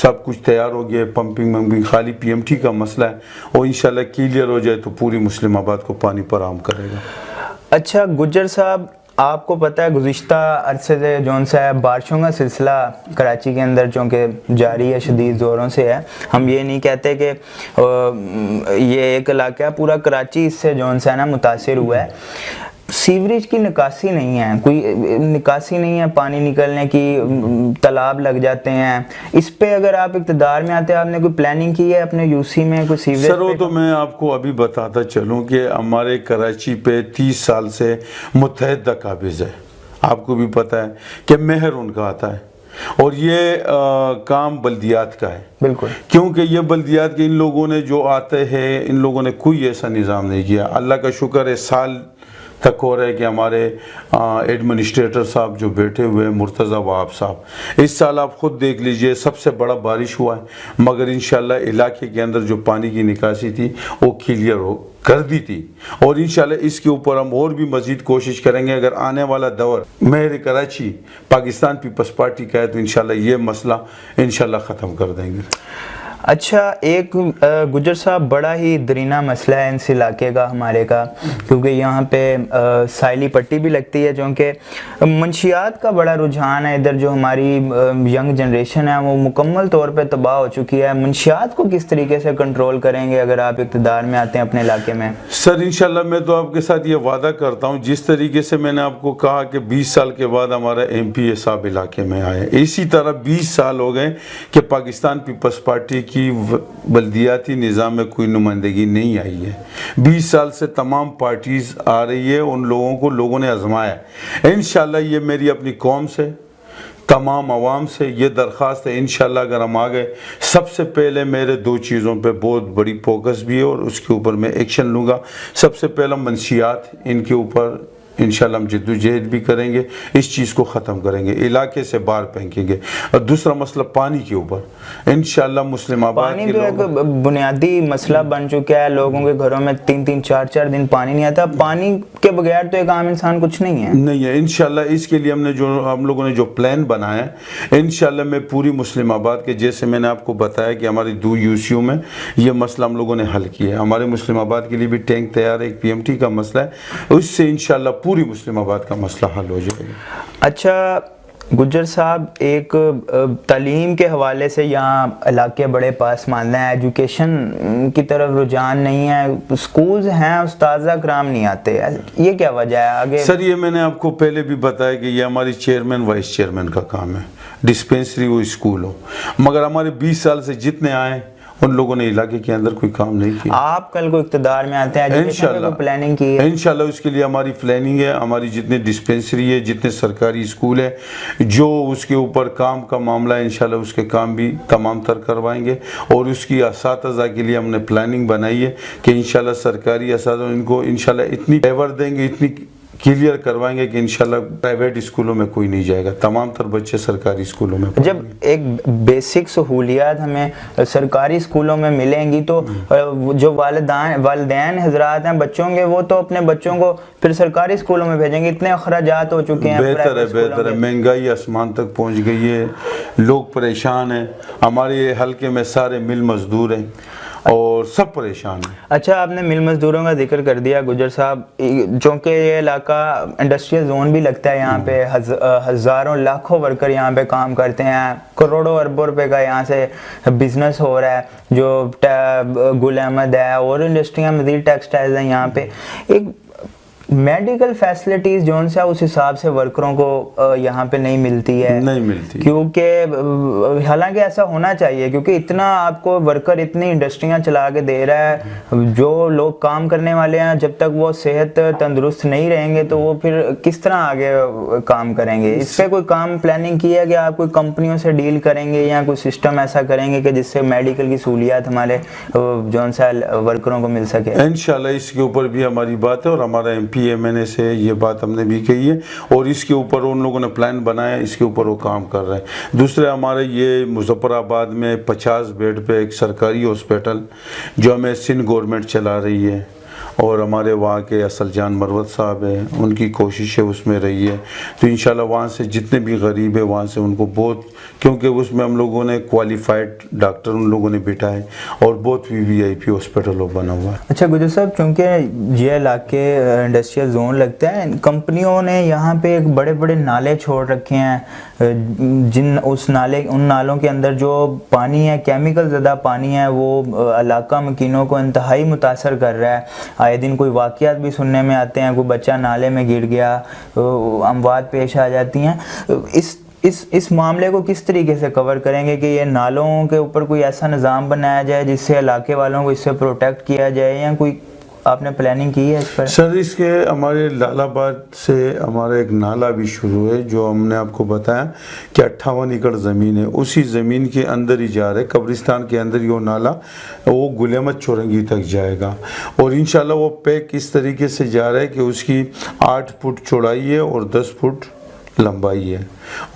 سب کچھ تیار ہو گیا. پمپنگ خالی پی ایم ٹی کا مسئلہ ہے, وہ انشاءاللہ کلیئر ہو جائے تو پوری مسلم آباد کو پانی فراہم کرے گا. اچھا گجر صاحب, آپ کو پتہ ہے گزشتہ عرصے سے جون سا ہے بارشوں کا سلسلہ کراچی کے اندر چونکہ جاری ہے, شدید زوروں سے ہے. ہم یہ نہیں کہتے کہ یہ ایک علاقہ ہے, پورا کراچی اس سے جون سا ہے نا متاثر ہوا ہے. سیوریج کی نکاسی نہیں ہے, کوئی نکاسی نہیں ہے پانی نکلنے کی, تالاب لگ جاتے ہیں. اس پہ اگر آپ اقتدار میں آتے ہیں, آپ نے کوئی پلاننگ کی ہے اپنے یو سی میں کوئی سیوریج؟ سر وہ تو میں آپ کو ابھی بتاتا چلوں کہ ہمارے کراچی پہ 30 سال سے متحدہ قابض ہے. آپ کو بھی پتہ ہے کہ مہر ان کا آتا ہے, اور یہ کام بلدیات کا ہے. بالکل, کیونکہ یہ بلدیات کے ان لوگوں نے جو آتے ہیں, ان لوگوں نے کوئی ایسا نظام نہیں کیا. اللہ کا شکر ہے سال تک ہو رہا ہے کہ ہمارے ایڈمنسٹریٹر صاحب جو بیٹھے ہوئے ہیں مرتضی وہاب صاحب, اس سال آپ خود دیکھ لیجئے سب سے بڑا بارش ہوا ہے, مگر انشاءاللہ علاقے کے اندر جو پانی کی نکاسی تھی وہ کلیئر کر دی تھی. اور انشاءاللہ اس کے اوپر ہم اور بھی مزید کوشش کریں گے. اگر آنے والا دور مہر کراچی پاکستان پیپلز پارٹی کا ہے تو انشاءاللہ یہ مسئلہ انشاءاللہ ختم کر دیں گے. اچھا ایک گجر صاحب بڑا ہی درینہ مسئلہ ہے اس علاقے کا ہمارے کا, کیونکہ یہاں پہ سائلی پٹی بھی لگتی ہے, چونکہ منشیات کا بڑا رجحان ہے ادھر. جو ہماری ینگ جنریشن ہے وہ مکمل طور پہ تباہ ہو چکی ہے. منشیات کو کس طریقے سے کنٹرول کریں گے اگر آپ اقتدار میں آتے ہیں اپنے علاقے میں؟ سر انشاءاللہ میں تو آپ کے ساتھ یہ وعدہ کرتا ہوں, جس طریقے سے میں نے آپ کو کہا کہ 20 سال کے بعد ہمارا ایم پی اے صاحب علاقے میں آئے, اسی طرح 20 سال ہو گئے کہ پاکستان پیپلز پارٹی کی بلدیاتی نظام میں کوئی نمائندگی نہیں آئی ہے. 20 سال سے تمام پارٹیز آ رہی ہے, ان لوگوں کو لوگوں نے آزمایا. انشاءاللہ یہ میری اپنی قوم سے تمام عوام سے یہ درخواست ہے, انشاءاللہ اگر ہم آگئے, سب سے پہلے میرے 2 چیزوں پہ بہت بڑی فوکس بھی ہے اور اس کے اوپر میں ایکشن لوں گا. سب سے پہلا منشیات, ان کے اوپر انشاءاللہ ہم جد و جہد بھی کریں گے, اس چیز کو ختم کریں گے, علاقے سے باہر پھینکیں گے. اور دوسرا مسئلہ پانی کے اوپر انشاءاللہ مسلم آباد پانی تو ایک بنیادی مسئلہ بن چکا ہے. لوگوں کے گھروں میں 3-3 4-4 دن پانی نہیں آتا. پانی کے بغیر تو ایک عام انسان کچھ نہیں ہے. نہیں ہے. انشاءاللہ اس کے لیے ہم لوگوں نے جو پلان بنایا ہے, انشاءاللہ میں پوری مسلم آباد کے, جیسے میں نے آپ کو بتایا کہ ہماری 2 یوسیوں میں یہ مسئلہ ہم لوگوں نے حل کیا ہے. ہمارے مسلم آباد کے لیے بھی ٹینک تیار ہے, ایک پی ایم ٹی کا مسئلہ ہے, اس سے انشاءاللہ پوری مسلم آباد کا مسئلہ حل ہو جائے گا. اچھا گجر صاحب, ایک تعلیم کے حوالے سے یہاں علاقے بڑے پاسماندہ ہیں, ایجوکیشن کی طرف رجحان نہیں ہے, اسکولز ہیں, اساتذہ کرام نہیں آتے, یہ کیا وجہ ہے؟ آگے سر یہ میں نے آپ کو پہلے بھی بتایا کہ یہ ہماری چیئرمین وائس چیئرمین کا کام ہے, ڈسپینسری ہو اسکول ہو, مگر ہمارے 20 سال سے جتنے آئے ان لوگوں نے علاقے کے اندر کوئی کام نہیں کیا. آپ کل کو اقتدار میں آتے ہیں, انشاءاللہ پلاننگ کی ہے؟ انشاءاللہ اس کے لیے ہماری پلاننگ ہے. ہماری جتنے ڈسپینسری ہے, جتنے سرکاری اسکول ہے, جو اس کے اوپر کام کا معاملہ ہے, انشاءاللہ اس کے کام بھی تمام تر کروائیں گے. اور اس کی اساتذہ کے لیے ہم نے پلاننگ بنائی ہے کہ انشاءاللہ سرکاری اساتذہ ان کو انشاءاللہ اتنی فیور دیں گے, اتنی کلیئر کروائیں گے کہ انشاءاللہ پرائیویٹ اسکولوں میں کوئی نہیں جائے گا, تمام تر بچے سرکاری اسکولوں میں. جب ایک بیسک سہولیات ہمیں سرکاری اسکولوں میں ملیں گی تو جو والدین حضرات ہیں بچوں کے, وہ تو اپنے بچوں کو پھر سرکاری اسکولوں میں بھیجیں گے. اتنے اخراجات ہو چکے ہیں. بہتر ہے. مہنگائی آسمان تک پہنچ گئی ہے, لوگ پریشان ہیں. ہمارے حلقے میں سارے مل مزدور ہیں اور سب پریشان ہیں. اچھا آپ نے مل مزدوروں کا ذکر کر دیا گجر صاحب, چونکہ یہ علاقہ انڈسٹریل زون بھی لگتا ہے, یہاں پہ ہزاروں لاکھوں ورکر یہاں پہ کام کرتے ہیں, کروڑوں اربوں روپے کا یہاں سے بزنس ہو رہا ہے. جو گل احمد ہے اور انڈسٹریاں مزید ٹیکسٹائلز ہیں یہاں پہ. ایک میڈیکل فیسلٹیز جو ہے اس حساب سے ورکروں کو یہاں پہ نہیں ملتی ہے, کیونکہ حالانکہ ایسا ہونا چاہیے, کیونکہ اتنا آپ کو ورکر اتنی انڈسٹریاں چلا کے دے رہا ہے. جو لوگ کام کرنے والے ہیں جب تک وہ صحت تندرست نہیں رہیں گے تو وہ پھر کس طرح آگے کام کریں گے؟ اس پہ کوئی کام پلاننگ کی ہے کہ آپ کوئی کمپنیوں سے ڈیل کریں گے یا کوئی سسٹم ایسا کریں گے کہ جس سے میڈیکل کی سہولیات ہمارے جو سا ورکروں کو مل سکے؟ انشاءاللہ اس کے اوپر بھی ہماری بات ہے, اور ہمارا ایم پی ایم این اے سے یہ بات ہم نے بھی کہی ہے, اور اس کے اوپر ان لوگوں نے پلان بنایا, اس کے اوپر وہ کام کر رہے ہیں. دوسرے ہمارے یہ مظفر آباد میں 50 بیڈ پہ ایک سرکاری ہاسپٹل جو ہمیں سندھ گورنمنٹ چلا رہی ہے, اور ہمارے وہاں کے اصل جان مروت صاحب ہیں، ان کی کوششیں اس میں رہی ہے، تو انشاءاللہ وہاں سے جتنے بھی غریب ہیں وہاں سے ان کو بہت، کیونکہ اس میں ہم لوگوں نے کوالیفائڈ ڈاکٹر ان لوگوں نے بٹھائے اور بہت وی آئی پی ہاسپٹل بنا ہوا ہے۔ اچھا گجر صاحب، چونکہ یہ علاقے انڈسٹریل زون لگتا ہے، کمپنیوں نے یہاں پہ ایک بڑے بڑے نالے چھوڑ رکھے ہیں، ان نالوں کے اندر جو پانی ہے، کیمیکل زدہ پانی ہے، وہ علاقہ مکینوں کو انتہائی متاثر کر رہا ہے۔ آئے دن کوئی واقعات بھی سننے میں آتے ہیں، کوئی بچہ نالے میں گر گیا، اموات پیش آ جاتی ہیں۔ اس معاملے کو کس طریقے سے کور کریں گے کہ یہ نالوں کے اوپر کوئی ایسا نظام بنایا جائے جس سے علاقے والوں کو اس سے پروٹیکٹ کیا جائے، یا کوئی آپ نے پلاننگ کی ہے اس پر؟ سر اس کے ہمارے لال آباد سے ہمارا ایک نالا بھی شروع ہے، جو ہم نے آپ کو بتایا کہ 58 ایکڑ زمین ہے، اسی زمین کے اندر ہی جا رہے، قبرستان کے اندر یہ نالا وہ گل احمد چورنگی تک جائے گا، اور انشاءاللہ وہ پیک اس طریقے سے جا رہا ہے کہ اس کی 8 فٹ چوڑائی ہے اور 10 فٹ لمبائی ہے،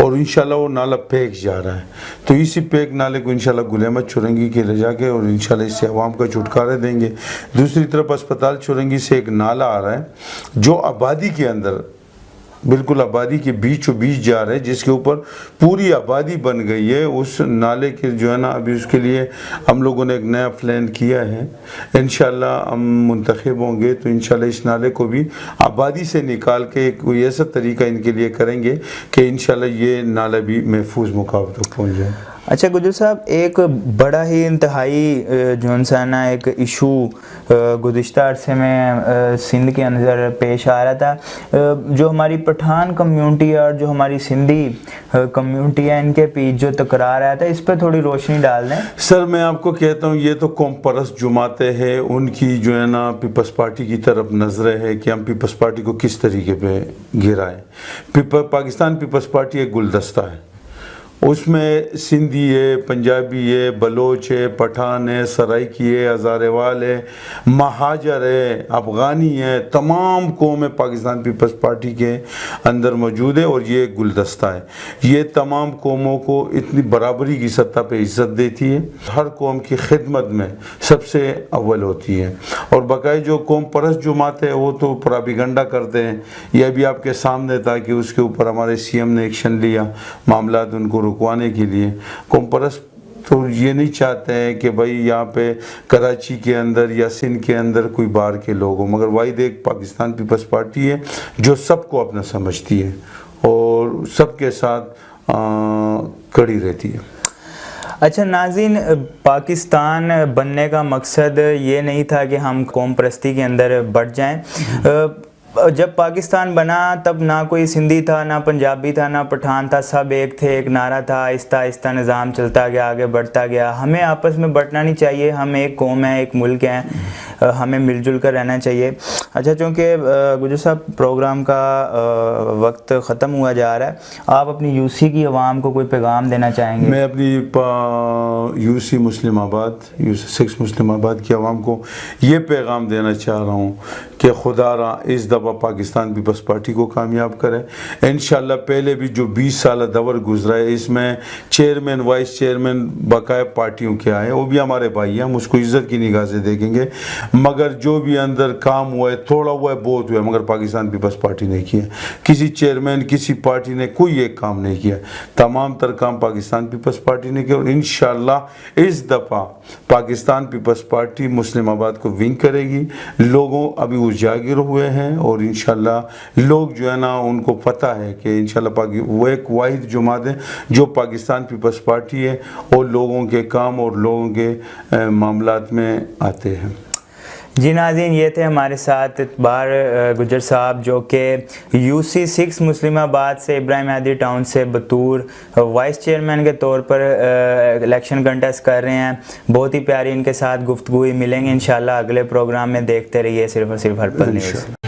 اور انشاءاللہ وہ نالا پیک جا رہا ہے۔ تو اسی پیک نالے کو انشاءاللہ گل احمد چورنگی کے لے جا کے، اور انشاءاللہ اس سے عوام کا چھٹکارا دیں گے۔ دوسری طرف اسپتال چورنگی سے ایک نالا آ رہا ہے جو آبادی کے اندر، بالکل آبادی کے بیچوں بیچ جا رہا ہے، جس کے اوپر پوری آبادی بن گئی ہے۔ اس نالے کے جو ہے نا، ابھی اس کے لیے ہم لوگوں نے ایک نیا پلان کیا ہے، انشاءاللہ ہم منتخب ہوں گے تو انشاءاللہ اس نالے کو بھی آبادی سے نکال کے کوئی ایسا طریقہ ان کے لیے کریں گے کہ انشاءاللہ یہ نالہ بھی محفوظ مقام تک پہنچ جائے۔ اچھا گجر صاحب، ایک بڑا ہی انتہائی جو نا ایک ایشو گزشتہ عرصے میں سندھ کے اندر پیش آ رہا تھا، جو ہماری پٹھان کمیونٹی ہے اور جو ہماری سندھی کمیونٹی ہے، ان کے بیچ جو تکرار آیا تھا، اس پہ تھوڑی روشنی ڈال دیں۔ سر میں آپ کو کہتا ہوں، یہ تو قوم پرست جماعتیں ہیں، ان کی جو ہے نا پیپلز پارٹی کی طرف نظریں ہے کہ ہم پیپلز پارٹی کو کس طریقے پہ گرائیں۔ پاکستان پیپلز پارٹی ایک گلدستہ ہے، اس میں سندھی ہے، پنجابی ہے، بلوچ ہے، پٹھان ہے، سرائکی ہے، ہزارے وال ہے، مہاجر ہے، افغانی ہے، تمام قومیں پاکستان پیپلز پارٹی کے اندر موجود ہے، اور یہ ایک گلدستہ ہے۔ یہ تمام قوموں کو اتنی برابری کی سطح پہ عزت دیتی ہے، ہر قوم کی خدمت میں سب سے اول ہوتی ہے، اور بقائے جو قوم پرست جماعت ہے وہ تو پراپیگنڈا کرتے ہیں۔ یہ بھی آپ کے سامنے تھا کہ اس کے اوپر ہمارے سی ایم نے ایکشن لیا، معاملات ان کو رکوانے کے لیے۔ قوم پرست تو یہ نہیں چاہتے ہیں کہ بھائی یہاں پہ کراچی کے اندر یا سندھ کے اندر کوئی باہر کے لوگ ہوں، مگر واحد ایک پاکستان پیپلز پارٹی ہے جو سب کو اپنا سمجھتی ہے اور سب کے ساتھ کڑی رہتی ہے۔ اچھا ناظرین، پاکستان بننے کا مقصد یہ نہیں تھا کہ ہم قوم پرستی کے اندر بڑھ جائیں۔ جب پاکستان بنا تب نہ کوئی سندھی تھا، نہ پنجابی تھا، نہ پٹھان تھا، سب ایک تھے، ایک نعرہ تھا، آہستہ آہستہ نظام چلتا گیا، آگے بڑھتا گیا۔ ہمیں آپس میں بٹنا نہیں چاہیے، ہم ایک قوم ہیں، ایک ملک ہیں، ہمیں مل جل کر رہنا چاہیے۔ اچھا، چونکہ گجر صاحب پروگرام کا وقت ختم ہوا جا رہا ہے، آپ اپنی یو سی کی عوام کو کوئی پیغام دینا چاہیں گے؟ میں اپنی یو سی مسلم آباد، یو سی 6 مسلم آباد کی عوام کو یہ پیغام دینا چاہ رہا ہوں کہ خدا را اس دفعہ پاکستان پیپلز پارٹی کو کامیاب کرے۔ انشاءاللہ پہلے بھی جو 20 سالہ دور گزرا ہے، اس میں چیئرمین، وائس چیئرمین بقایا پارٹیوں کے آئے، وہ بھی ہمارے بھائی ہیں، ہم اس کو عزت کی نگاہ سے دیکھیں گے، مگر جو بھی اندر کام ہوا ہے، تھوڑا ہوا ہے، بہت ہوا ہے، مگر پاکستان پیپلز پارٹی نے کیا۔ کسی چیئرمین، کسی پارٹی نے کوئی ایک کام نہیں کیا، تمام تر کام پاکستان پیپلز پارٹی نے کیا، اور انشاءاللہ اس دفعہ پاکستان پیپلز پارٹی مسلم آباد کو ونگ کرے گی۔ لوگوں ابھی اجاگر ہوئے ہیں، اور انشاءاللہ لوگ جو ہے نا ان کو پتہ ہے کہ انشاءاللہ وہ ایک واحد جماعت ہے جو پاکستان پیپلز پارٹی ہے، اور لوگوں کے کام اور لوگوں کے معاملات میں آتے ہیں۔ جی ناظرین، یہ تھے ہمارے ساتھ اعتبار گجر صاحب، جو کہ یو سی 6 مسلم آباد سے ابراہیم حیدری ٹاؤن سے بطور وائس چیئرمین کے طور پر الیکشن کنٹیسٹ کر رہے ہیں۔ بہت ہی پیاری ان کے ساتھ گفتگو ملیں گے انشاءاللہ اگلے پروگرام میں۔ دیکھتے رہیے صرف اور صرف ہر پل نیوز۔